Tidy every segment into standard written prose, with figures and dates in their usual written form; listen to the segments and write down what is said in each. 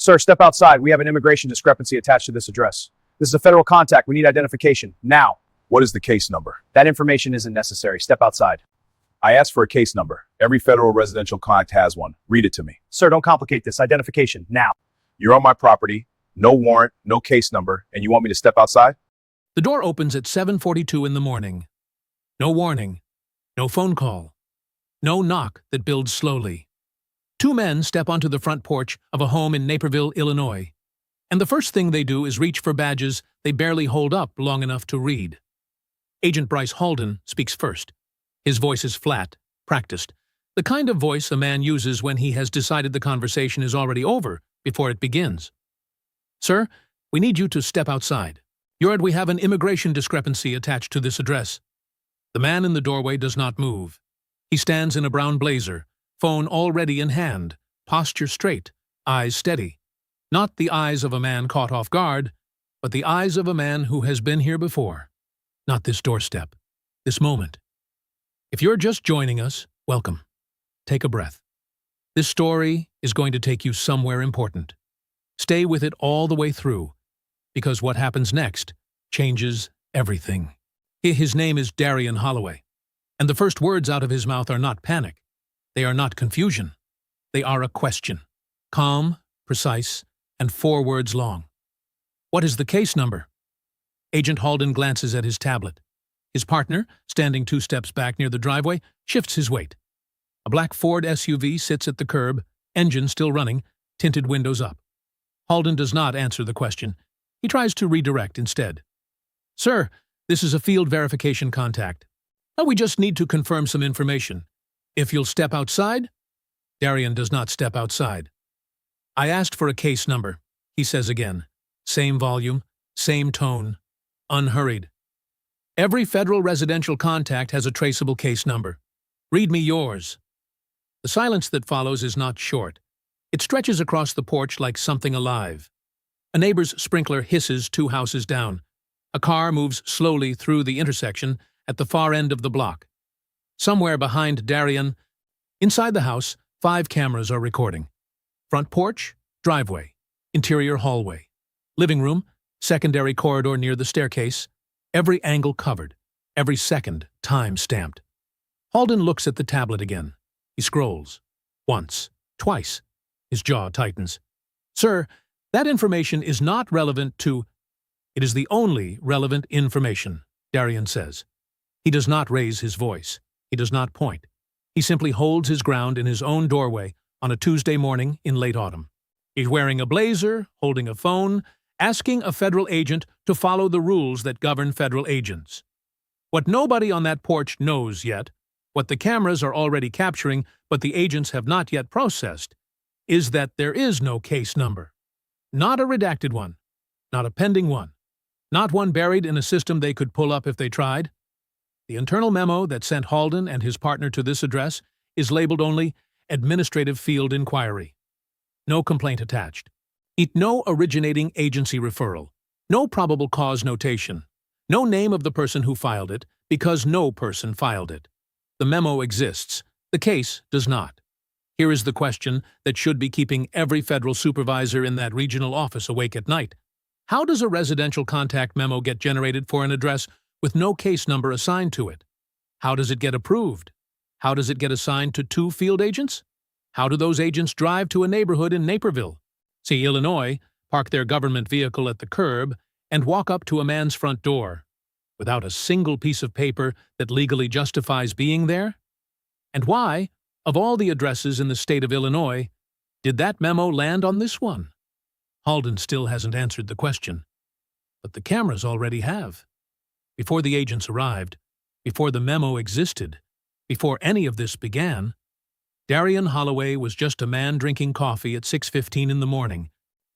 Sir, step outside. We have an immigration discrepancy attached to this address. This is a federal contact. We need identification. Now. What is the case number? That information isn't necessary. Step outside. I asked for a case number. Every federal residential contact has one. Read it to me. Sir, don't complicate this. Identification. Now. You're on my property. No warrant, no case number, and you want me to step outside? The door opens at 7:42 in the morning. No warning. No phone call. No knock that builds slowly. Two men step onto the front porch of a home in Naperville, Illinois. And the first thing they do is reach for badges they barely hold up long enough to read. Agent Bryce Halden speaks first. His voice is flat, practiced, the kind of voice a man uses when he has decided the conversation is already over before it begins. Sir, we need you to step outside. We have an immigration discrepancy attached to this address. The man in the doorway does not move. He stands in a brown blazer, phone already in hand, posture straight, eyes steady. Not the eyes of a man caught off guard, but the eyes of a man who has been here before. Not this doorstep, this moment. If you're just joining us, welcome. Take a breath. This story is going to take you somewhere important. Stay with it all the way through, because what happens next changes everything. His name is Darian Holloway, and the first words out of his mouth are not panic. They are not confusion. They are a question. Calm, precise, and 4 words long. What is the case number? Agent Halden glances at his tablet. His partner, standing 2 steps back near the driveway, shifts his weight. A black Ford SUV sits at the curb, engine still running, tinted windows up. Halden does not answer the question. He tries to redirect instead. Sir, this is a field verification contact. We just need to confirm some information. If you'll step outside? Darian does not step outside. I asked for a case number, he says again. Same volume, same tone, unhurried. Every federal residential contact has a traceable case number. Read me yours. The silence that follows is not short. It stretches across the porch like something alive. A neighbor's sprinkler hisses 2 houses down. A car moves slowly through the intersection at the far end of the block. Somewhere behind Darian, inside the house, 5 cameras are recording. Front porch, driveway, interior hallway, living room, secondary corridor near the staircase, every angle covered, every second time-stamped. Halden looks at the tablet again. He scrolls. Once, twice. His jaw tightens. Sir, that information is not relevant to... It is the only relevant information, Darian says. He does not raise his voice. He does not point. He simply holds his ground in his own doorway on a Tuesday morning in late autumn. He's wearing a blazer, holding a phone, asking a federal agent to follow the rules that govern federal agents. What nobody on that porch knows yet, what the cameras are already capturing but the agents have not yet processed, is that there is no case number. Not a redacted one, not a pending one, not one buried in a system they could pull up if they tried. The internal memo that sent Halden and his partner to this address is labeled only Administrative Field Inquiry. No complaint attached. No originating agency referral. No probable cause notation. No name of the person who filed it, because no person filed it. The memo exists. The case does not. Here is the question that should be keeping every federal supervisor in that regional office awake at night. How does a residential contact memo get generated for an address with no case number assigned to it? How does it get approved? How does it get assigned to 2 field agents? How do those agents drive to a neighborhood in Naperville, see Illinois, park their government vehicle at the curb, and walk up to a man's front door, without a single piece of paper that legally justifies being there? And why, of all the addresses in the state of Illinois, did that memo land on this one? Halden still hasn't answered the question. But the cameras already have. Before the agents arrived, before the memo existed, before any of this began, Darian Holloway was just a man drinking coffee at 6:15 in the morning.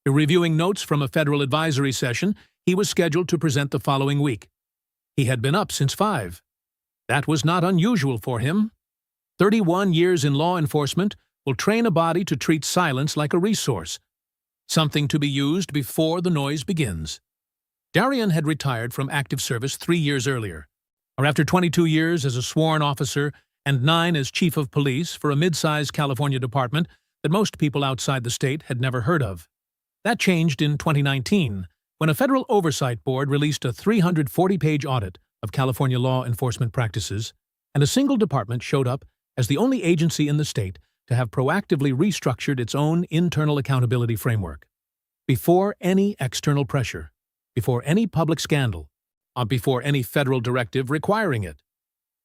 Reviewing notes from a federal advisory session he was scheduled to present the following week. He had been up since 5. That was not unusual for him. 31 years in law enforcement will train a body to treat silence like a resource, something to be used before the noise begins. Darian had retired from active service 3 years earlier, or after 22 years as a sworn officer and 9 as chief of police for a mid-sized California department that most people outside the state had never heard of. That changed in 2019, when a federal oversight board released a 340-page audit of California law enforcement practices, and a single department showed up as the only agency in the state to have proactively restructured its own internal accountability framework. Before any external pressure, before any public scandal, before any federal directive requiring it.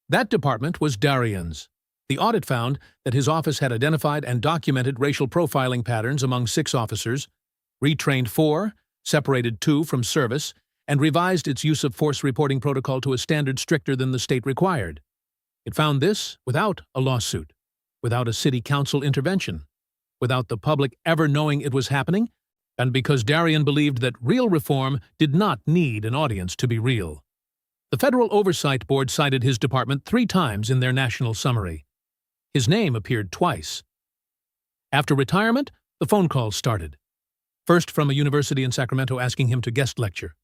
That department was Darian's. The audit found that his office had identified and documented racial profiling patterns among 6 officers, retrained 4, separated 2 from service, and revised its use of force reporting protocol to a standard stricter than the state required. It found this without a lawsuit, without a city council intervention, without the public ever knowing it was happening, and because Darian believed that real reform did not need an audience to be real. The Federal Oversight Board cited his department 3 times in their national summary. His name appeared twice. After retirement, the phone calls started. First from a university in Sacramento asking him to guest lecture,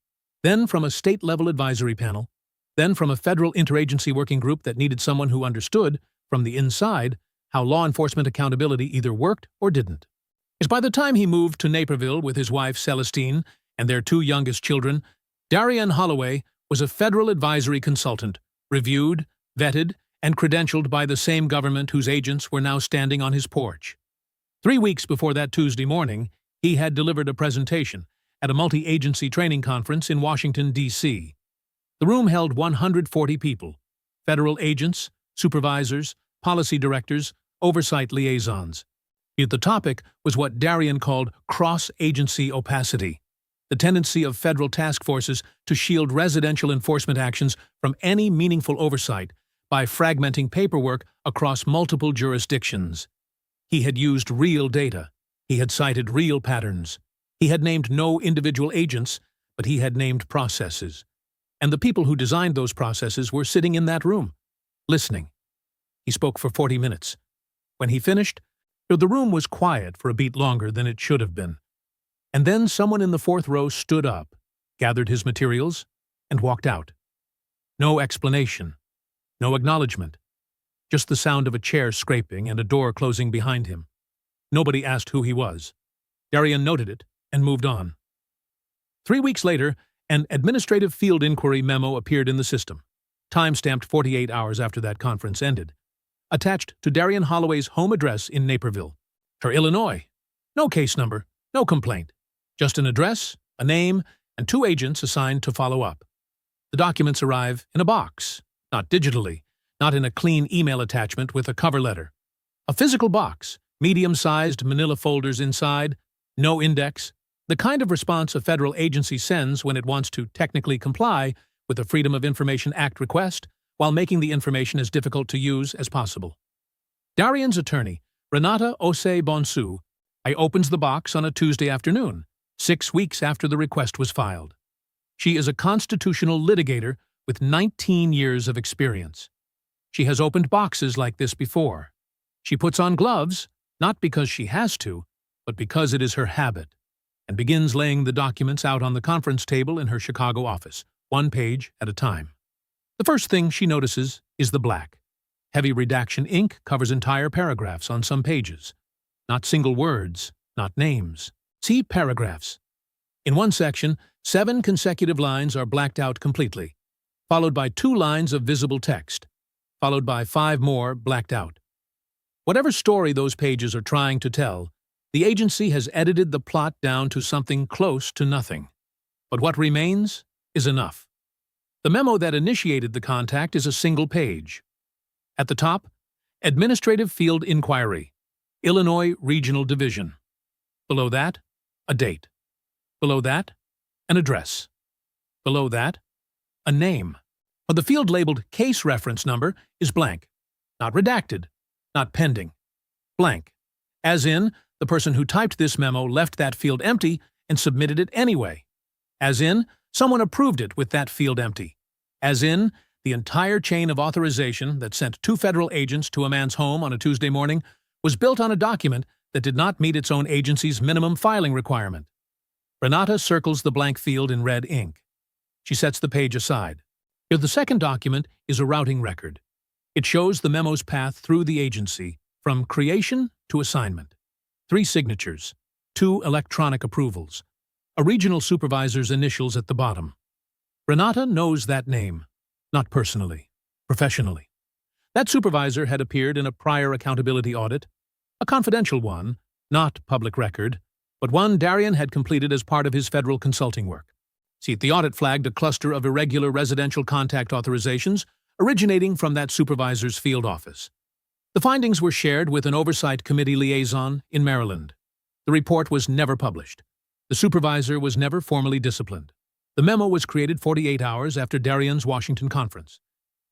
then from a state-level advisory panel, then from a federal interagency working group that needed someone who understood, from the inside, how law enforcement accountability either worked or didn't. As by the time he moved to Naperville with his wife Celestine and their 2 youngest children, Darian Holloway was a federal advisory consultant, reviewed, vetted, and credentialed by the same government whose agents were now standing on his porch. 3 weeks before that Tuesday morning, he had delivered a presentation at a multi-agency training conference in Washington, D.C. The room held 140 people, federal agents, supervisors, policy directors, oversight liaisons. Yet the topic was what Darian called cross-agency opacity, the tendency of federal task forces to shield residential enforcement actions from any meaningful oversight by fragmenting paperwork across multiple jurisdictions. He had used real data. He had cited real patterns. He had named no individual agents, but he had named processes. And the people who designed those processes were sitting in that room, listening. He spoke for 40 minutes. When he finished, the room was quiet for a beat longer than it should have been. And then someone in the 4th row stood up, gathered his materials, and walked out. No explanation, no acknowledgement, just the sound of a chair scraping and a door closing behind him. Nobody asked who he was. Darian noted it and moved on. 3 weeks later, an administrative field inquiry memo appeared in the system, time-stamped 48 hours after that conference ended, attached to Darian Holloway's home address in Naperville, Illinois. No case number, no complaint, just an address, a name, and 2 agents assigned to follow up. The documents arrive in a box, not digitally, not in a clean email attachment with a cover letter. A physical box, medium-sized manila folders inside, no index, the kind of response a federal agency sends when it wants to technically comply with the Freedom of Information Act request while making the information as difficult to use as possible. Darian's attorney, Renata Osei Bonsu, opens the box on a Tuesday afternoon, 6 weeks after the request was filed. She is a constitutional litigator with 19 years of experience. She has opened boxes like this before. She puts on gloves, not because she has to, but because it is her habit, and begins laying the documents out on the conference table in her Chicago office, 1 page at a time. The first thing she notices is the black. Heavy redaction ink covers entire paragraphs on some pages. Not single words, not names. See paragraphs. In one section, 7 consecutive lines are blacked out completely, followed by 2 lines of visible text, followed by 5 more blacked out. Whatever story those pages are trying to tell, the agency has edited the plot down to something close to nothing. But what remains is enough. The memo that initiated the contact is a single page. At the top, Administrative Field Inquiry, Illinois Regional Division. Below that, a date. Below that, an address. Below that, a name. But the field labeled Case Reference Number is blank, not redacted, not pending. Blank. As in, the person who typed this memo left that field empty and submitted it anyway. As in, someone approved it with that field empty. As in, the entire chain of authorization that sent 2 federal agents to a man's home on a Tuesday morning was built on a document that did not meet its own agency's minimum filing requirement. Renata circles the blank field in red ink. She sets the page aside. Here, the second document is a routing record. It shows the memo's path through the agency, from creation to assignment. 3 signatures, 2 electronic approvals, a regional supervisor's initials at the bottom. Renata knows that name, not personally, professionally. That supervisor had appeared in a prior accountability audit, a confidential one, not public record, but one Darian had completed as part of his federal consulting work. See, the audit flagged a cluster of irregular residential contact authorizations originating from that supervisor's field office. The findings were shared with an oversight committee liaison in Maryland. The report was never published. The supervisor was never formally disciplined. The memo was created 48 hours after Darian's Washington conference.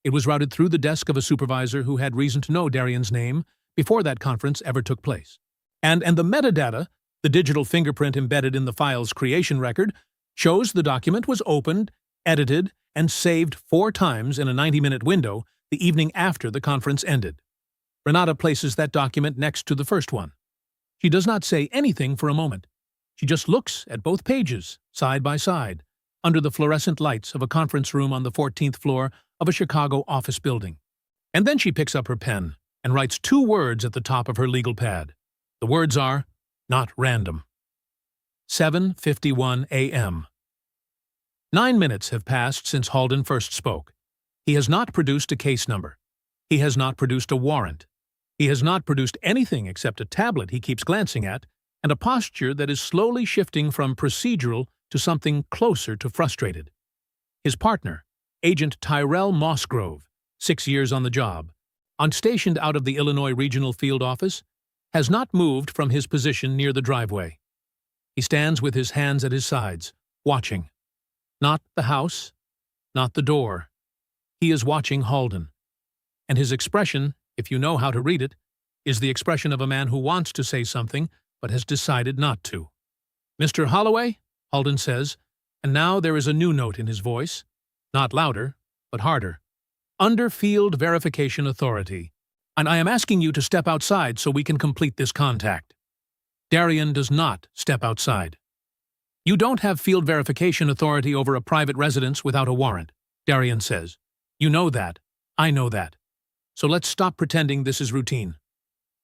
It was routed through the desk of a supervisor who had reason to know Darian's name before that conference ever took place. And the metadata, the digital fingerprint embedded in the file's creation record, shows the document was opened, edited, and saved 4 times in a 90-minute window the evening after the conference ended. Renata places that document next to the first one. She does not say anything for a moment. She just looks at both pages, side by side, under the fluorescent lights of a conference room on the 14th floor of a Chicago office building. And then she picks up her pen and writes 2 words at the top of her legal pad. The words are, "Not random." 7:51 a.m. 9 minutes have passed since Halden first spoke. He has not produced a case number. He has not produced a warrant. He has not produced anything except a tablet he keeps glancing at and a posture that is slowly shifting from procedural to something closer to frustrated. His partner, Agent Tyrell Mossgrove, 6 years on the job, stationed out of the Illinois Regional Field Office, has not moved from his position near the driveway. He stands with his hands at his sides, watching. Not the house, not the door. He is watching Halden. And his expression, if you know how to read it, is the expression of a man who wants to say something but has decided not to. "Mr. Holloway," Halden says, and now there is a new note in his voice, not louder, but harder. "Under Field Verification Authority, and I am asking you to step outside so we can complete this contact." Darian does not step outside. "You don't have field verification authority over a private residence without a warrant," Darian says. "You know that. I know that. So let's stop pretending this is routine."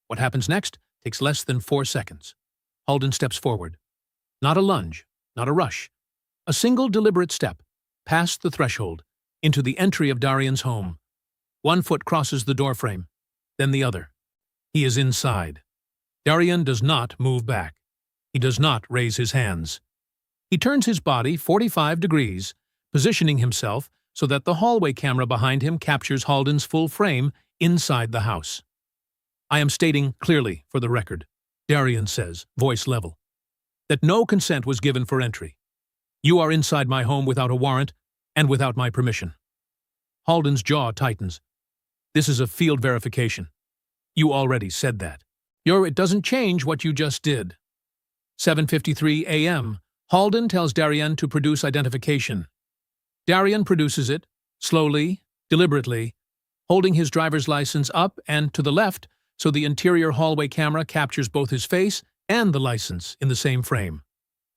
What happens next takes less than 4 seconds. Halden steps forward. Not a lunge, not a rush. A single deliberate step, past the threshold, into the entry of Darian's home. 1 foot crosses the doorframe, then the other. He is inside. Darian does not move back. He does not raise his hands. He turns his body 45 degrees, positioning himself so that the hallway camera behind him captures Halden's full frame inside the house. "I am stating clearly, for the record," Darian says, voice level, "that no consent was given for entry. You are inside my home without a warrant and without my permission." Halden's jaw tightens. "This is a field verification. You already said that. It doesn't change what you just did." 7:53 a.m. Halden tells Darian to produce identification. Darian produces it, slowly, deliberately, holding his driver's license up and to the left so the interior hallway camera captures both his face and the license in the same frame.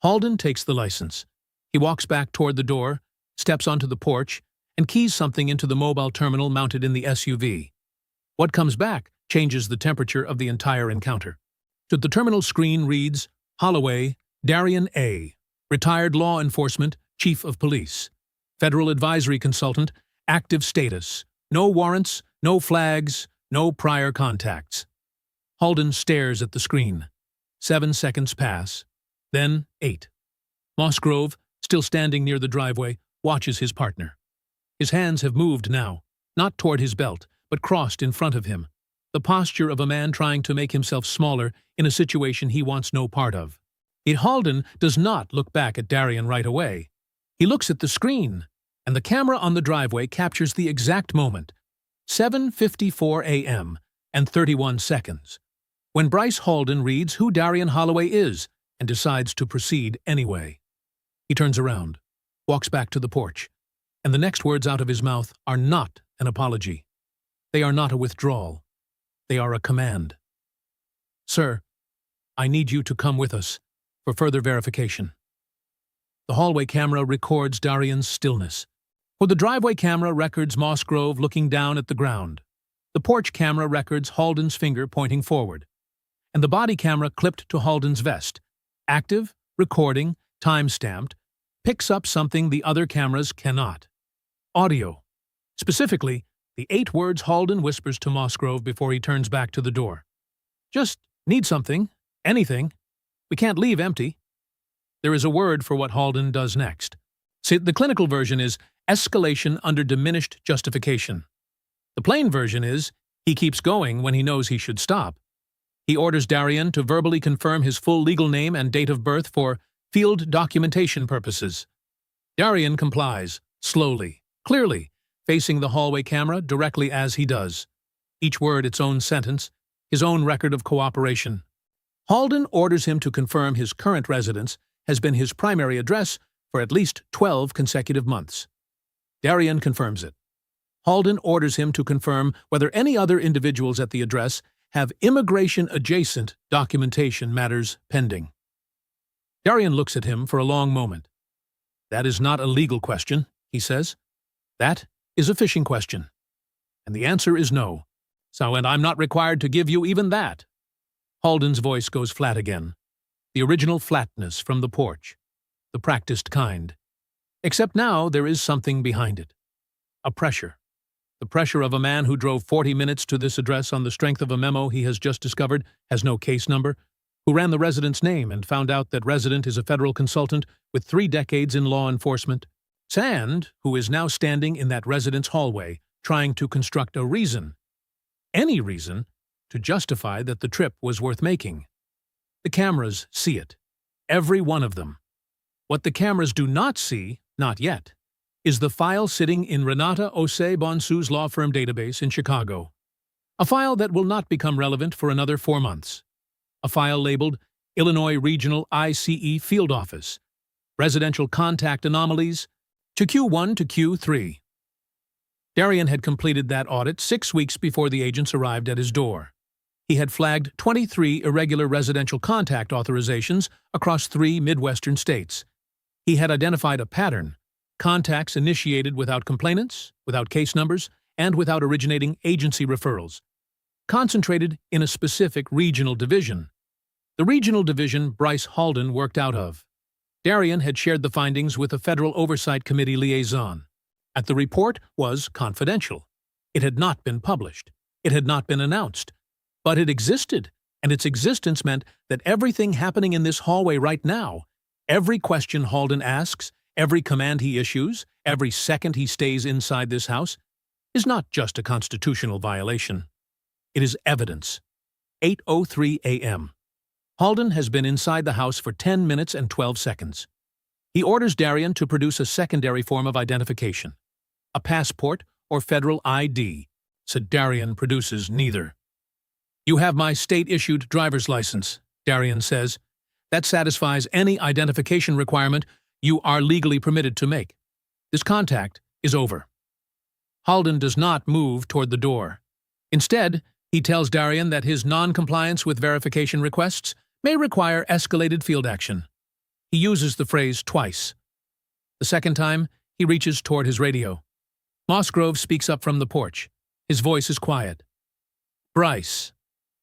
Halden takes the license. He walks back toward the door, steps onto the porch, and keys something into the mobile terminal mounted in the SUV. What comes back changes the temperature of the entire encounter. To the terminal screen reads, "Holloway, Darian A., retired law enforcement, chief of police. Federal advisory consultant, active status. No warrants, no flags, no prior contacts." Halden stares at the screen. 7 seconds pass, then 8. Mossgrove, still standing near the driveway, watches his partner. His hands have moved now, not toward his belt, but crossed in front of him, the posture of a man trying to make himself smaller in a situation he wants no part of. Halden does not look back at Darian right away. He looks at the screen, and the camera on the driveway captures the exact moment, 7:54 a.m. and 31 seconds, when Bryce Halden reads who Darian Holloway is and decides to proceed anyway. He turns around, walks back to the porch, and the next words out of his mouth are not an apology. They are not a withdrawal. They are a command. "Sir, I need you to come with us for further verification." The hallway camera records Darian's stillness. For the driveway camera records Mossgrove looking down at the ground. The porch camera records Halden's finger pointing forward. And the body camera clipped to Halden's vest, active, recording, time-stamped, picks up something the other cameras cannot. Audio. Specifically, the 8 words Halden whispers to Mossgrove before he turns back to the door. Just need something, anything. We can't leave empty. There is a word for what Halden does next. See, the clinical version is escalation under diminished justification. The plain version is he keeps going when he knows he should stop. He orders Darien to verbally confirm his full legal name and date of birth for field documentation purposes. Darien complies, slowly, clearly, facing the hallway camera directly as he does. Each word its own sentence, his own record of cooperation. Halden orders him to confirm his current residence has been his primary address for at least 12 consecutive months. Darien confirms it. Halden orders him to confirm whether any other individuals at the address have immigration-adjacent documentation matters pending. Darien looks at him for a long moment. That is not a legal question, he says. That is a fishing question. And the answer is no. So, and I'm not required to give you even that. Halden's voice goes flat again. The original flatness from the porch. The practiced kind. Except now there is something behind it. A pressure. The pressure of a man who drove 40 minutes to this address on the strength of a memo he has just discovered has no case number, who ran the resident's name and found out that resident is a federal consultant with 3 decades in law enforcement, and who is now standing in that resident's hallway trying to construct a reason, any reason, to justify that the trip was worth making. The cameras see it. Every one of them. What the cameras do not see, not yet, is the file sitting in Renata Osei Bonsu's law firm database in Chicago. A file that will not become relevant for another 4 months. A file labeled Illinois Regional ICE Field Office, Residential Contact Anomalies, to Q1 to Q3. Darien had completed that audit 6 weeks before the agents arrived at his door. He had flagged 23 irregular residential contact authorizations across 3 Midwestern states. He had identified a pattern: contacts initiated without complainants, without case numbers, and without originating agency referrals, concentrated in a specific regional division. The regional division Bryce Halden worked out of. Darien had shared the findings with a Federal Oversight Committee liaison. And the report was confidential. It had not been published. It had not been announced. But it existed, and its existence meant that everything happening in this hallway right now, every question Halden asks, every command he issues, every second he stays inside this house, is not just a constitutional violation. It is evidence. 8:03 a.m. Halden has been inside the house for 10 minutes and 12 seconds. He orders Darien to produce a secondary form of identification, a passport or federal ID, so Darien produces neither. "You have my state-issued driver's license," Darien says. "That satisfies any identification requirement you are legally permitted to make. This contact is over." Halden does not move toward the door. Instead, he tells Darien that his non-compliance with verification requests may require escalated field action. He uses the phrase twice. The second time, he reaches toward his radio. Mossgrove speaks up from the porch. His voice is quiet. Bryce.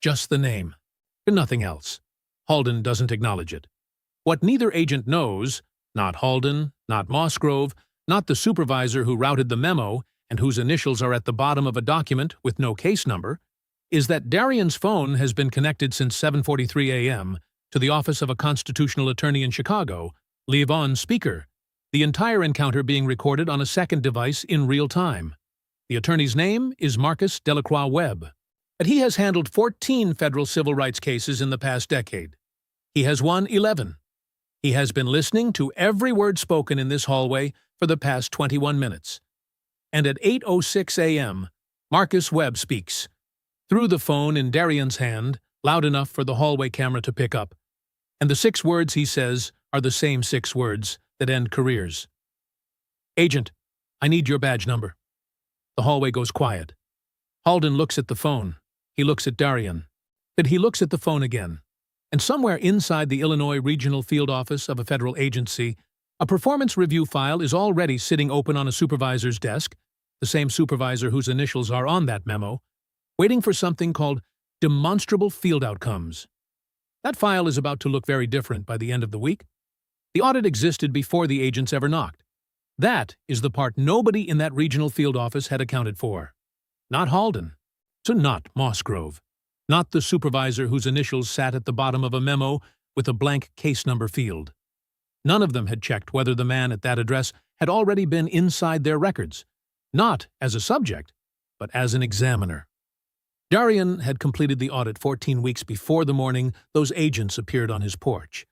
Just the name. Nothing else. Halden doesn't acknowledge it. What neither agent knows, not Halden, not Mossgrove, not the supervisor who routed the memo and whose initials are at the bottom of a document with no case number, is that Darien's phone has been connected since 7:43 a.m. to the office of a constitutional attorney in Chicago, live-on speaker, the entire encounter being recorded on a second device in real time. The attorney's name is Marcus Delacroix Webb, but he has handled 14 federal civil rights cases in the past decade. He has won 11. He has been listening to every word spoken in this hallway for the past 21 minutes. And at 8:06 a.m., Marcus Webb speaks, through the phone in Darien's hand, loud enough for the hallway camera to pick up. And the 6 words he says are the same 6 words that end careers. "Agent, I need your badge number." The hallway goes quiet. Halden looks at the phone. He looks at Darien. Then he looks at the phone again. And somewhere inside the Illinois Regional Field Office of a federal agency, a performance review file is already sitting open on a supervisor's desk, the same supervisor whose initials are on that memo, waiting for something called demonstrable field outcomes. That file is about to look very different by the end of the week. The audit existed before the agents ever knocked. That is the part nobody in that regional field office had accounted for. Not Halden. So not Mossgrove. Not the supervisor whose initials sat at the bottom of a memo with a blank case number field. None of them had checked whether the man at that address had already been inside their records, not as a subject, but as an examiner. Darian had completed the audit 14 weeks before the morning those agents appeared on his porch.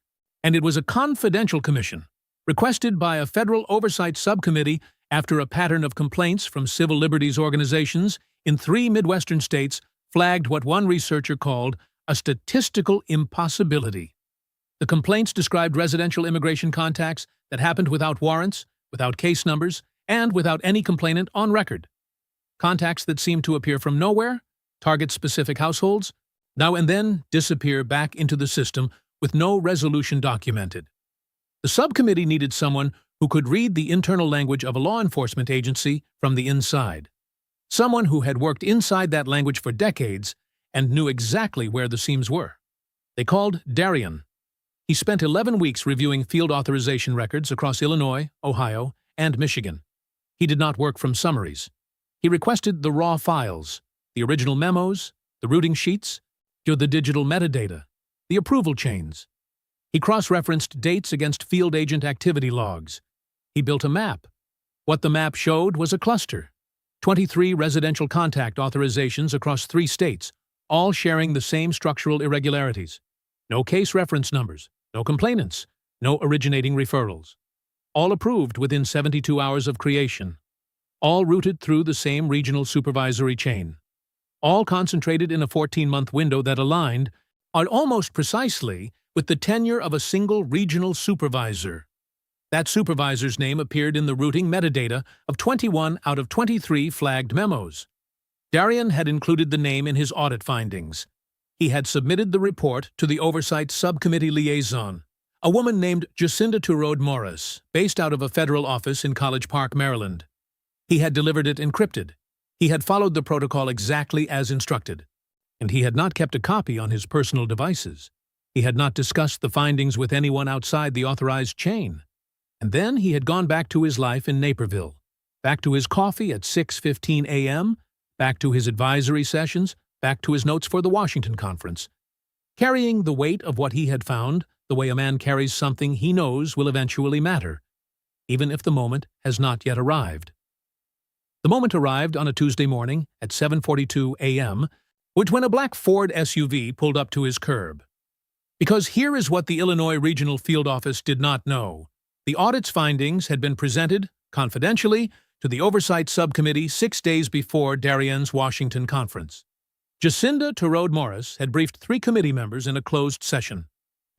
And it was a confidential commission, requested by a federal oversight subcommittee after a pattern of complaints from civil liberties organizations in 3 Midwestern states flagged what one researcher called a statistical impossibility. The complaints described residential immigration contacts that happened without warrants, without case numbers, and without any complainant on record. Contacts that seemed to appear from nowhere, target specific households, now and then disappear back into the system with no resolution documented. The subcommittee needed someone who could read the internal language of a law enforcement agency from the inside. Someone who had worked inside that language for decades and knew exactly where the seams were. They called Darian. He spent 11 weeks reviewing field authorization records across Illinois, Ohio, and Michigan. He did not work from summaries. He requested the raw files, the original memos, the routing sheets, the digital metadata, the approval chains. He cross-referenced dates against field agent activity logs. He built a map. What the map showed was a cluster. 23 residential contact authorizations across 3 states, all sharing the same structural irregularities. No case reference numbers, no complainants, no originating referrals. All approved within 72 hours of creation. All routed through the same regional supervisory chain. All concentrated in a 14-month window that aligned almost precisely with the tenure of a single regional supervisor. That supervisor's name appeared in the routing metadata of 21 out of 23 flagged memos. Darian had included the name in his audit findings. He had submitted the report to the Oversight Subcommittee liaison, a woman named Jacinda Turode Morris, based out of a federal office in College Park, Maryland. He had delivered it encrypted. He had followed the protocol exactly as instructed. And he had not kept a copy on his personal devices. He had not discussed the findings with anyone outside the authorized chain. And then he had gone back to his life in Naperville, back to his coffee at 6:15 a.m., back to his advisory sessions, back to his notes for the Washington conference, carrying the weight of what he had found the way a man carries something he knows will eventually matter, even if the moment has not yet arrived. The moment arrived on a Tuesday morning at 7:42 a.m., when a black Ford SUV pulled up to his curb. Because here is what the Illinois Regional Field Office did not know. The audit's findings had been presented, confidentially, to the Oversight Subcommittee 6 days before Darian's Washington conference. Jacinda Turode Morris had briefed 3 committee members in a closed session.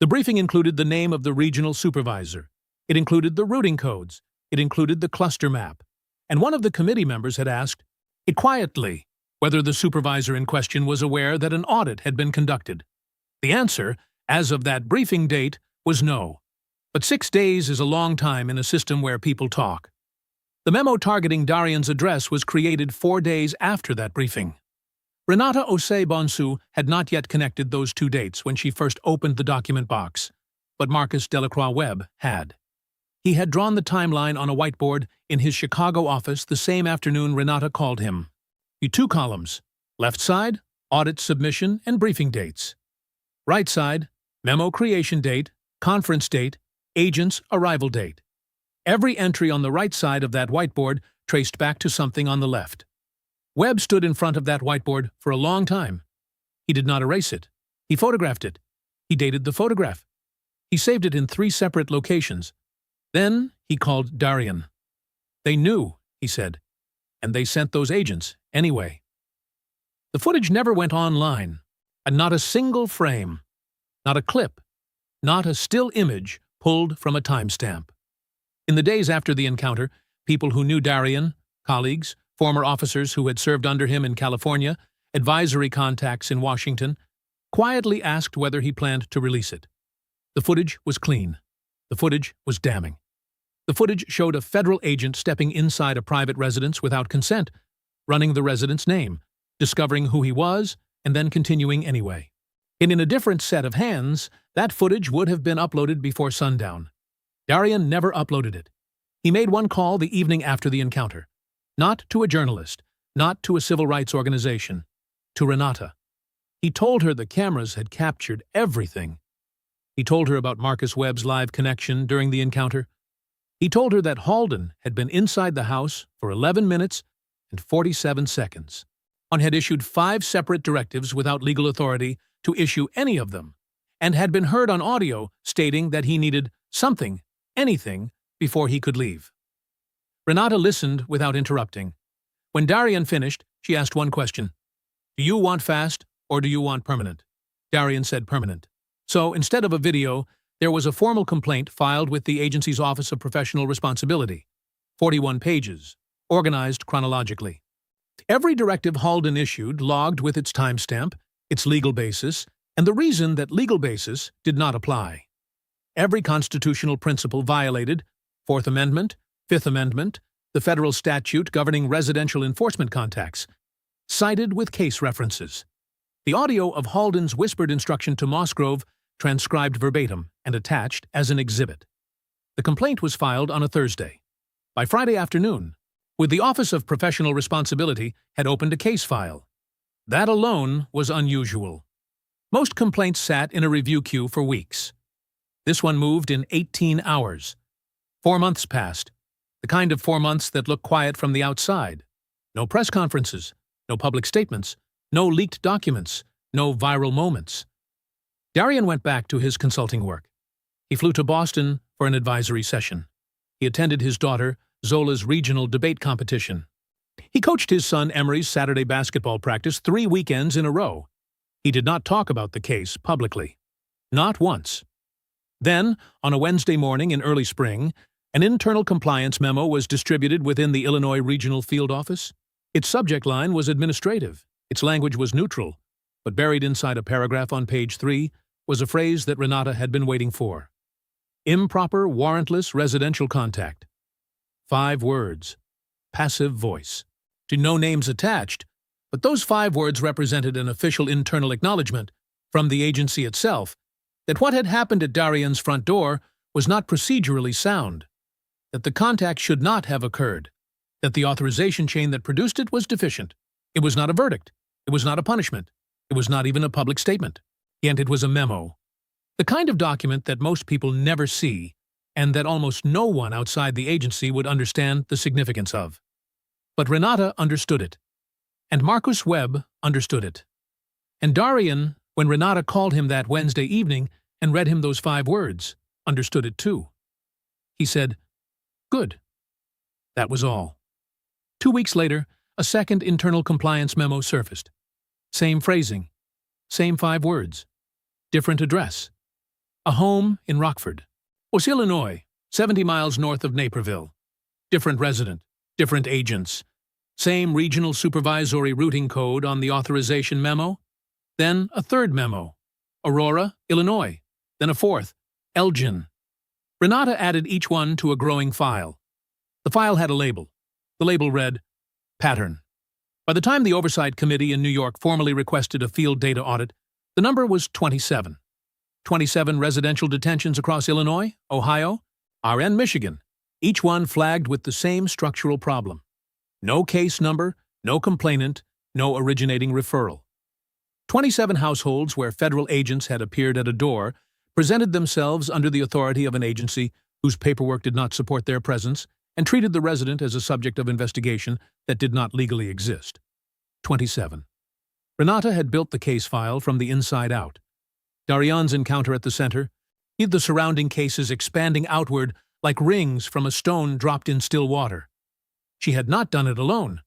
The briefing included the name of the regional supervisor. It included the routing codes. It included the cluster map. And one of the committee members had asked, it quietly, whether the supervisor in question was aware that an audit had been conducted. The answer, as of that briefing date, was no. But 6 days is a long time in a system where people talk. The memo targeting Darian's address was created 4 days after that briefing. Renata Osei Bonsu had not yet connected those 2 dates when she first opened the document box, but Marcus Delacroix Webb had. He had drawn the timeline on a whiteboard in his Chicago office the same afternoon Renata called him. 2 columns, left side, audit submission and briefing dates. Right side, memo creation date, conference date, agent's arrival date. Every entry on the right side of that whiteboard traced back to something on the left. Webb stood in front of that whiteboard for a long time. He did not erase it. He photographed it. He dated the photograph. He saved it in 3 separate locations. Then he called Darian. They knew, he said, and they sent those agents anyway. The footage never went online, and not a single frame, not a clip, not a still image pulled from a timestamp. In the days after the encounter, people who knew Darian, colleagues, former officers who had served under him in California, advisory contacts in Washington, quietly asked whether he planned to release it. The footage was clean. The footage was damning. The footage showed a federal agent stepping inside a private residence without consent, running the resident's name, discovering who he was, and then continuing anyway. And in a different set of hands, that footage would have been uploaded before sundown. Darian never uploaded it. He made one call the evening after the encounter. Not to a journalist, not to a civil rights organization, to Renata. He told her the cameras had captured everything. He told her about Marcus Webb's live connection during the encounter. He told her that Halden had been inside the house for 11 minutes and 47 seconds, and had issued 5 separate directives without legal authority to issue any of them, and had been heard on audio stating that he needed something, anything, before he could leave. Renata listened without interrupting. When Darian finished, she asked one question. Do you want fast or do you want permanent? Darian said permanent. So, instead of a video, there was a formal complaint filed with the agency's Office of Professional Responsibility. 41 pages, organized chronologically. Every directive Halden issued logged with its timestamp, its legal basis, and the reason that legal basis did not apply. Every constitutional principle violated, Fourth Amendment, Fifth Amendment, the federal statute governing residential enforcement contacts, cited with case references. The audio of Halden's whispered instruction to Mossgrove transcribed verbatim and attached as an exhibit. The complaint was filed on a Thursday. By Friday afternoon, with the Office of Professional Responsibility had opened a case file. That alone was unusual. Most complaints sat in a review queue for weeks. This one moved in 18 hours. 4 months passed, the kind of 4 months that look quiet from the outside. No press conferences, no public statements, no leaked documents, no viral moments. Darian went back to his consulting work. He flew to Boston for an advisory session. He attended his daughter, Zola's regional debate competition. He coached his son Emery's Saturday basketball practice 3 weekends in a row. He did not talk about the case publicly. Not once. Then, on a Wednesday morning in early spring, an internal compliance memo was distributed within the Illinois Regional Field Office. Its subject line was administrative. Its language was neutral, but buried inside a paragraph on page 3 was a phrase that Renata had been waiting for. Improper, warrantless residential contact. 5 words. Passive voice. To no names attached, but those 5 words represented an official internal acknowledgement from the agency itself that what had happened at Darian's front door was not procedurally sound, that the contact should not have occurred, that the authorization chain that produced it was deficient. It was not a verdict. It was not a punishment. It was not even a public statement. Yet it was a memo. The kind of document that most people never see, and that almost no one outside the agency would understand the significance of. But Renata understood it. And Marcus Webb understood it. And Darian, when Renata called him that Wednesday evening and read him those 5 words, understood it too. He said, "Good." That was all. 2 weeks later, a second internal compliance memo surfaced. Same phrasing, same 5 words, different address. A home in Rockford, Illinois, 70 miles north of Naperville. Different resident, different agents. Same regional supervisory routing code on the authorization memo. Then a third memo, Aurora, Illinois. Then a fourth, Elgin. Renata added each one to a growing file. The file had a label. The label read, Pattern. By the time the Oversight Committee in New York formally requested a field data audit, the number was 27. 27 residential detentions across Illinois, Ohio, and Michigan, each one flagged with the same structural problem. No case number, no complainant, no originating referral. 27 households where federal agents had appeared at a door presented themselves under the authority of an agency whose paperwork did not support their presence and treated the resident as a subject of investigation that did not legally exist. 27. Renata had built the case file from the inside out. Darian's encounter at the center, the surrounding cases expanding outward like rings from a stone dropped in still water. She had not done it alone.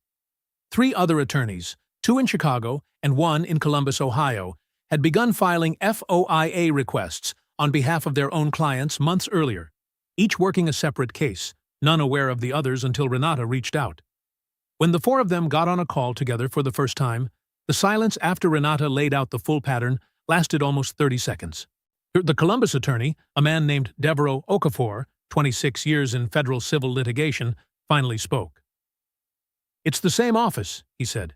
3 other attorneys, 2 in Chicago and 1 in Columbus, Ohio, had begun filing FOIA requests on behalf of their own clients months earlier, each working a separate case, none aware of the others until Renata reached out. When the 4 of them got on a call together for the first time, the silence after Renata laid out the full pattern lasted almost 30 seconds. The Columbus attorney, a man named Devereaux Okafor, 26 years in federal civil litigation, finally spoke. "It's the same office," he said.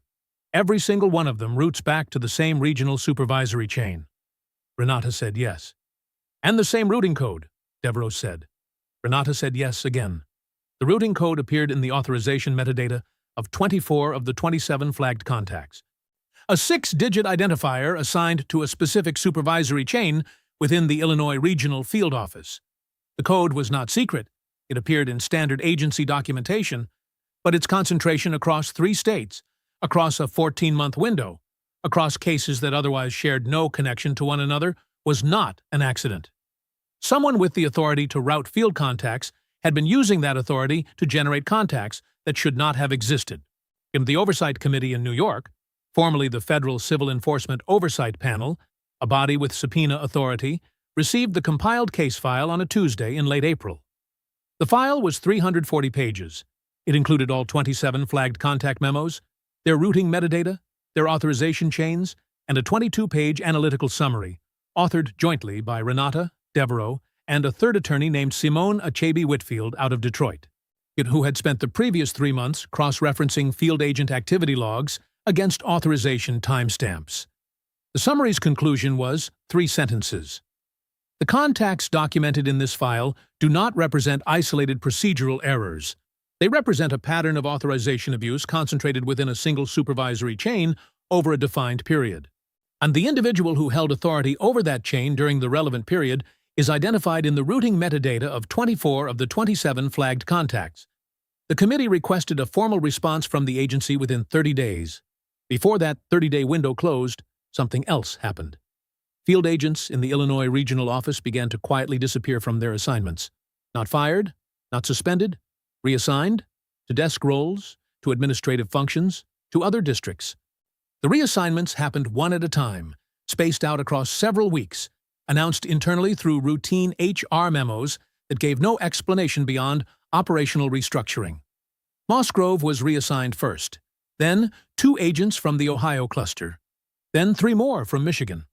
"Every single one of them roots back to the same regional supervisory chain. Renata said yes. And the same routing code, Devereaux said. Renata said yes again. The routing code appeared in the authorization metadata of 24 of the 27 flagged contacts. A 6-digit identifier assigned to a specific supervisory chain within the Illinois Regional Field Office. The code was not secret. It appeared in standard agency documentation, but its concentration across 3 states, across a 14-month window, across cases that otherwise shared no connection to one another, was not an accident. Someone with the authority to route field contacts had been using that authority to generate contacts that should not have existed. In the Oversight Committee in New York, formerly the Federal Civil Enforcement Oversight Panel, a body with subpoena authority, received the compiled case file on a Tuesday in late April. The file was 340 pages. It included all 27 flagged contact memos, their routing metadata, their authorization chains, and a 22-page analytical summary, authored jointly by Renata, Devereaux, and a third attorney named Simone Achebe-Whitfield out of Detroit, who had spent the previous 3 months cross-referencing field agent activity logs against authorization timestamps. The summary's conclusion was 3 sentences. The contacts documented in this file do not represent isolated procedural errors. They represent a pattern of authorization abuse concentrated within a single supervisory chain over a defined period. And the individual who held authority over that chain during the relevant period is identified in the routing metadata of 24 of the 27 flagged contacts. The committee requested a formal response from the agency within 30 days. Before that 30-day window closed, something else happened. Field agents in the Illinois Regional Office began to quietly disappear from their assignments. Not fired, not suspended, reassigned, to desk roles, to administrative functions, to other districts. The reassignments happened one at a time, spaced out across several weeks, announced internally through routine HR memos that gave no explanation beyond operational restructuring. Mossgrove was reassigned first, then 2 agents from the Ohio cluster, then 3 more from Michigan.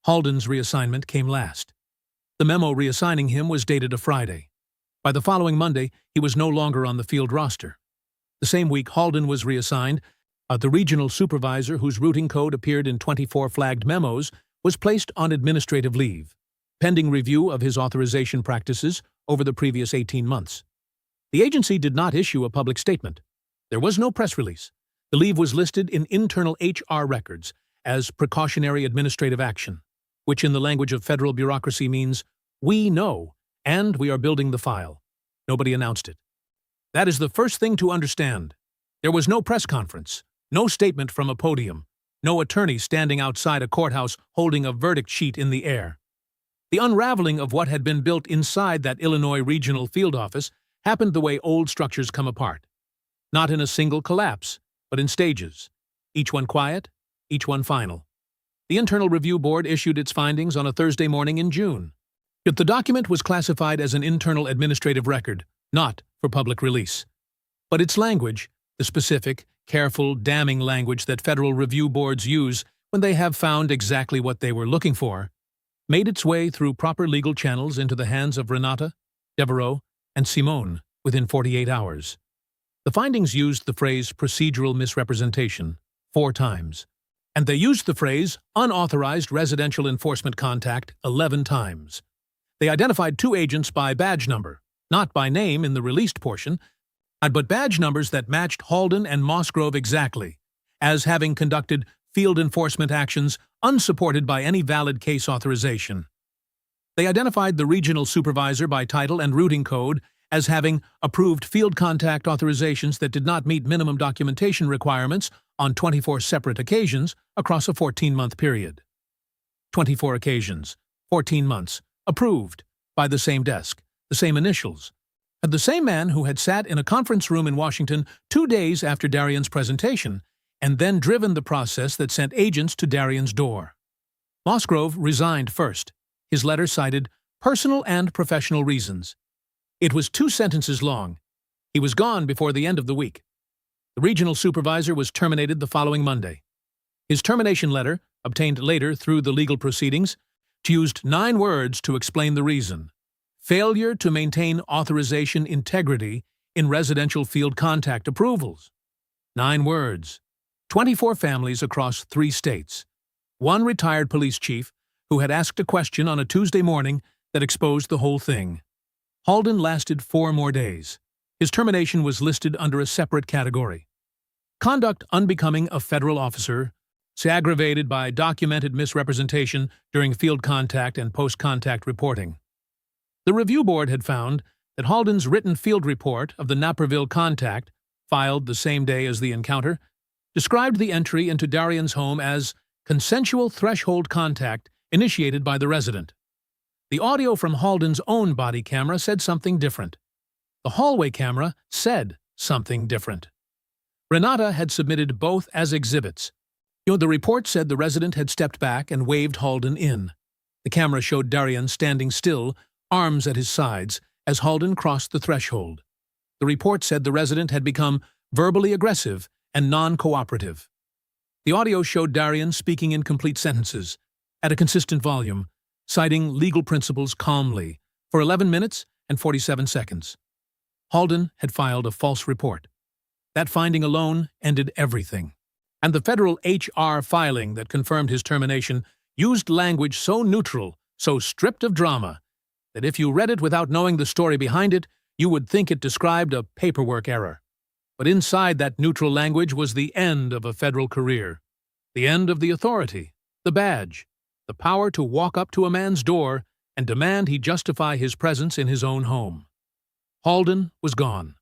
Halden's reassignment came last. The memo reassigning him was dated a Friday. By the following Monday, he was no longer on the field roster. The same week, Halden was reassigned. The regional supervisor, whose routing code appeared in 24 flagged memos, was placed on administrative leave, pending review of his authorization practices over the previous 18 months. The agency did not issue a public statement. There was no press release. The leave was listed in internal HR records as precautionary administrative action, which in the language of federal bureaucracy means, we know, and we are building the file. Nobody announced it. That is the first thing to understand. There was no press conference, no statement from a podium, no attorney standing outside a courthouse holding a verdict sheet in the air. The unraveling of what had been built inside that Illinois Regional Field Office happened the way old structures come apart. Not in a single collapse, but in stages, each one quiet, each one final. The Internal Review Board issued its findings on a Thursday morning in June. Yet the document was classified as an internal administrative record, not for public release. But its language, the specific, careful, damning language that federal review boards use when they have found exactly what they were looking for, made its way through proper legal channels into the hands of Renata, Devereaux, and Simone within 48 hours. The findings used the phrase procedural misrepresentation 4 times, and they used the phrase unauthorized residential enforcement contact 11 times. They identified 2 agents by badge number, not by name in the released portion, but badge numbers that matched Halden and Mossgrove exactly, as having conducted field enforcement actions unsupported by any valid case authorization. They identified the regional supervisor by title and routing code as having approved field contact authorizations that did not meet minimum documentation requirements on 24 separate occasions across a 14-month period. 24 occasions, 14 months, approved, by the same desk, the same initials, and the same man who had sat in a conference room in Washington 2 days after Darian's presentation, and then driven the process that sent agents to Darian's door. Mossgrove resigned first. His letter cited personal and professional reasons. It was 2 sentences long. He was gone before the end of the week. The regional supervisor was terminated the following Monday. His termination letter, obtained later through the legal proceedings, used 9 words to explain the reason. Failure to maintain authorization integrity in residential field contact approvals. 9 words. 24 families across 3 states. 1 retired police chief who had asked a question on a Tuesday morning that exposed the whole thing. Halden lasted 4 more days. His termination was listed under a separate category: conduct unbecoming a federal officer, aggravated by documented misrepresentation during field contact and post-contact reporting. The review board had found that Halden's written field report of the Naperville contact, filed the same day as the encounter, described the entry into Darian's home as consensual threshold contact initiated by the resident. The audio from Halden's own body camera said something different. The hallway camera said something different. Renata had submitted both as exhibits. The report said the resident had stepped back and waved Halden in. The camera showed Darian standing still, arms at his sides, as Halden crossed the threshold. The report said the resident had become verbally aggressive and non-cooperative. The audio showed Darian speaking in complete sentences, at a consistent volume, citing legal principles calmly, for 11 minutes and 47 seconds. Halden had filed a false report. That finding alone ended everything. And the federal HR filing that confirmed his termination used language so neutral, so stripped of drama, that if you read it without knowing the story behind it, you would think it described a paperwork error. But inside that neutral language was the end of a federal career, the end of the authority, the badge, the power to walk up to a man's door and demand he justify his presence in his own home. Halden was gone.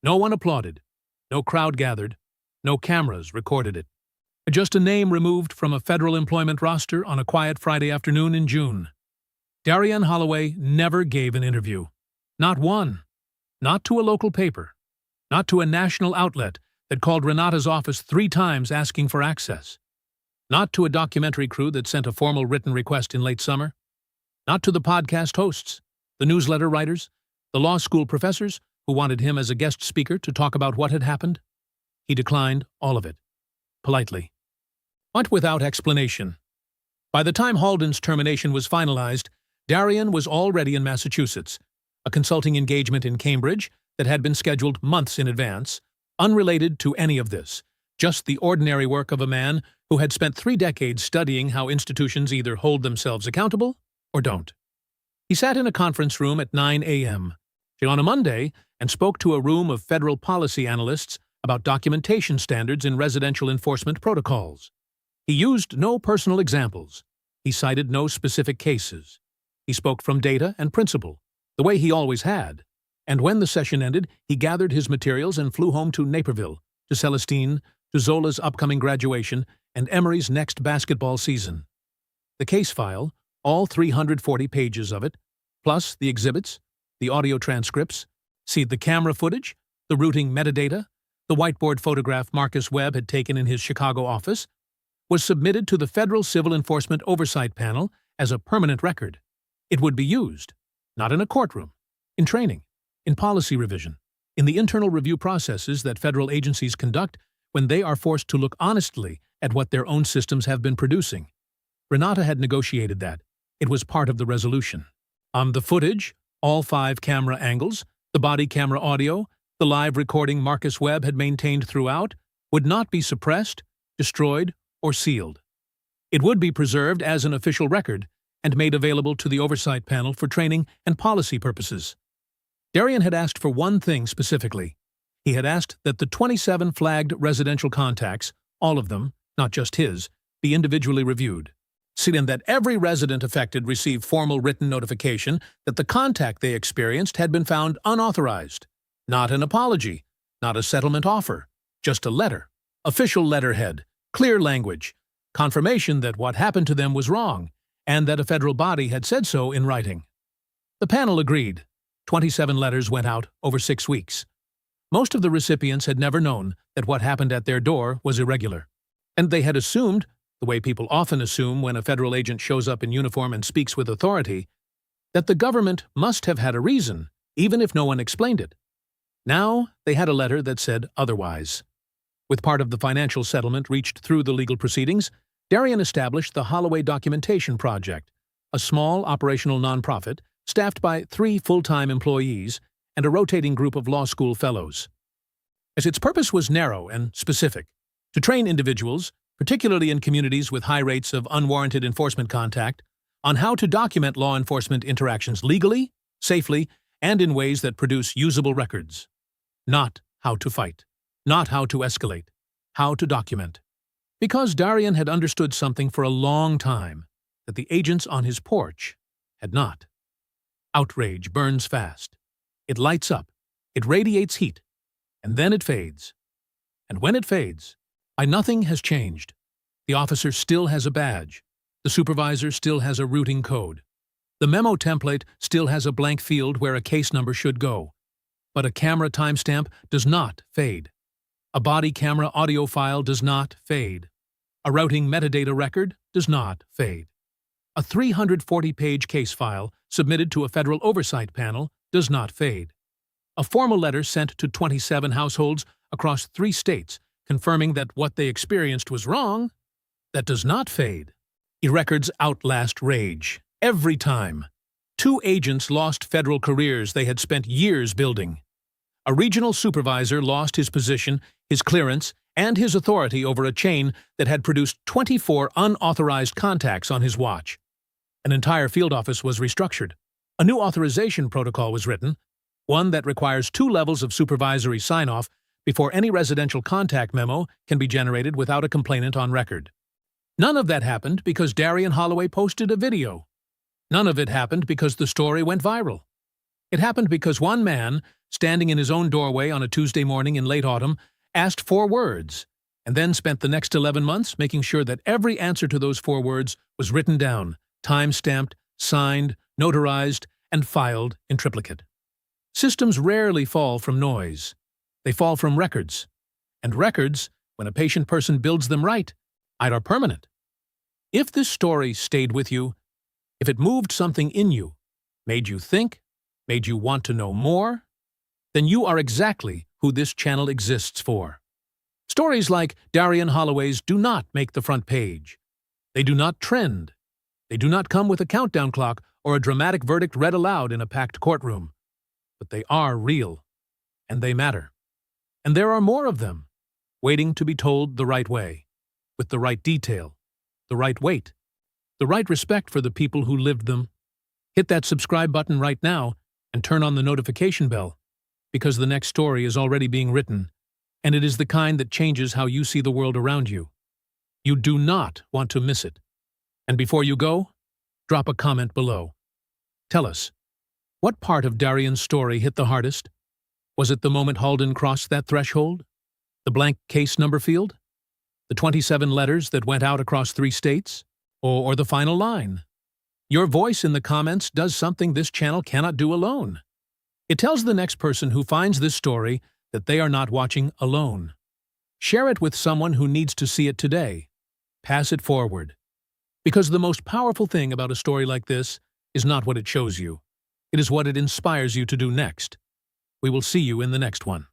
No one applauded. No crowd gathered. No cameras recorded it. Just a name removed from a federal employment roster on a quiet Friday afternoon in June. Darian Holloway never gave an interview. Not one. Not to a local paper. Not to a national outlet that called Renata's office 3 times asking for access. Not to a documentary crew that sent a formal written request in late summer. Not to the podcast hosts, the newsletter writers, the law school professors who wanted him as a guest speaker to talk about what had happened. He declined all of it, politely, but without explanation. By the time Halden's termination was finalized, Darian was already in Massachusetts, a consulting engagement in Cambridge that had been scheduled months in advance, unrelated to any of this, just the ordinary work of a man who had spent 3 decades studying how institutions either hold themselves accountable or don't. He sat in a conference room at 9 a.m. on a Monday and spoke to a room of federal policy analysts about documentation standards in residential enforcement protocols. He used no personal examples. He cited no specific cases. He spoke from data and principle, the way he always had. And when the session ended, he gathered his materials and flew home to Naperville, to Celestine, to Zola's upcoming graduation, and Emory's next basketball season. The case file, all 340 pages of it, plus the exhibits, the audio transcripts, the camera footage, the routing metadata, the whiteboard photograph Marcus Webb had taken in his Chicago office, was submitted to the Federal Civil Enforcement Oversight Panel as a permanent record. It would be used, not in a courtroom, in training, in policy revision, in the internal review processes that federal agencies conduct when they are forced to look honestly at what their own systems have been producing. Renata had negotiated that. It was part of the resolution. The footage, all 5 camera angles, the body camera audio, the live recording Marcus Webb had maintained throughout, would not be suppressed, destroyed, or sealed. It would be preserved as an official record and made available to the oversight panel for training and policy purposes. Darian had asked for one thing specifically. He had asked that the 27 flagged residential contacts, all of them, not just his, be individually reviewed. And that every resident affected receive formal written notification that the contact they experienced had been found unauthorized. Not an apology, not a settlement offer, just a letter, official letterhead, clear language, confirmation that what happened to them was wrong, and that a federal body had said so in writing. The panel agreed. 27 letters went out over 6 weeks. Most of the recipients had never known that what happened at their door was irregular, and they had assumed, the way people often assume when a federal agent shows up in uniform and speaks with authority, that the government must have had a reason, even if no one explained it. Now they had a letter that said otherwise. With part of the financial settlement reached through the legal proceedings, Darian established the Holloway Documentation Project, a small operational nonprofit staffed by 3 full-time employees and a rotating group of law school fellows. As its purpose was narrow and specific, to train individuals, particularly in communities with high rates of unwarranted enforcement contact, on how to document law enforcement interactions legally, safely, and in ways that produce usable records. Not how to fight, not how to escalate, how to document. Because Darian had understood something for a long time that the agents on his porch had not. Outrage burns fast. It lights up, it radiates heat, and then it fades. And when it fades, nothing has changed. The officer still has a badge. The supervisor still has a routing code. The memo template still has a blank field where a case number should go. But a camera timestamp does not fade. A body camera audio file does not fade. A routing metadata record does not fade. A 340-page case file submitted to a federal oversight panel does not fade. A formal letter sent to 27 households across 3 states confirming that what they experienced was wrong, that does not fade. E-records outlast rage. Every time. 2 agents lost federal careers they had spent years building. A regional supervisor lost his position, his clearance, and his authority over a chain that had produced 24 unauthorized contacts on his watch. An entire field office was restructured. A new authorization protocol was written, one that requires 2 levels of supervisory sign-off before any residential contact memo can be generated without a complainant on record. None of that happened because Darian Holloway posted a video. None of it happened because the story went viral. It happened because one man, standing in his own doorway on a Tuesday morning in late autumn, asked 4 words, and then spent the next 11 months making sure that every answer to those 4 words was written down, time-stamped, signed, notarized, and filed in triplicate. Systems rarely fall from noise. They fall from records. And records, when a patient person builds them right, are permanent. If this story stayed with you, if it moved something in you, made you think, made you want to know more, then you are exactly who this channel exists for. Stories like Darian Holloway's do not make the front page. They do not trend. They do not come with a countdown clock or a dramatic verdict read aloud in a packed courtroom. But they are real, and they matter. And there are more of them, waiting to be told the right way, with the right detail, the right weight, the right respect for the people who lived them. Hit that subscribe button right now and turn on the notification bell, because the next story is already being written, and it is the kind that changes how you see the world around you. You do not want to miss it. And before you go, drop a comment below. Tell us, what part of Darian's story hit the hardest? Was it the moment Halden crossed that threshold? The blank case number field? The 27 letters that went out across 3 states? Or the final line? Your voice in the comments does something this channel cannot do alone. It tells the next person who finds this story that they are not watching alone. Share it with someone who needs to see it today. Pass it forward. Because the most powerful thing about a story like this is not what it shows you. It is what it inspires you to do next. We will see you in the next one.